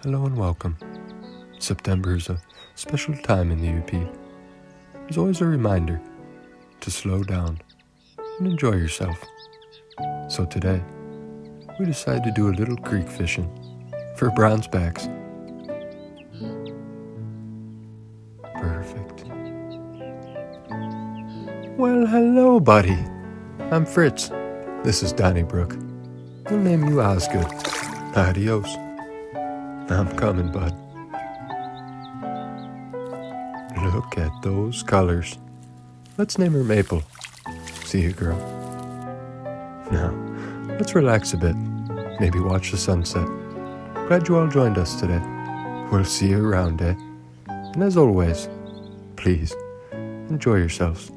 Hello and welcome. September is a special time in the UP. There's always a reminder to slow down and enjoy yourself. So today, we decided to do a little creek fishing for bronzebacks. Perfect. Well, hello, buddy. I'm Fritz. This is Donnybrook. We'll name you Osgood. Adios. I'm coming, bud. Look at those colors. Let's name her Maple. See you, girl. Now, let's relax a bit. Maybe watch the sunset. Glad you all joined us today. We'll see you around, eh? And as always, please, enjoy yourselves.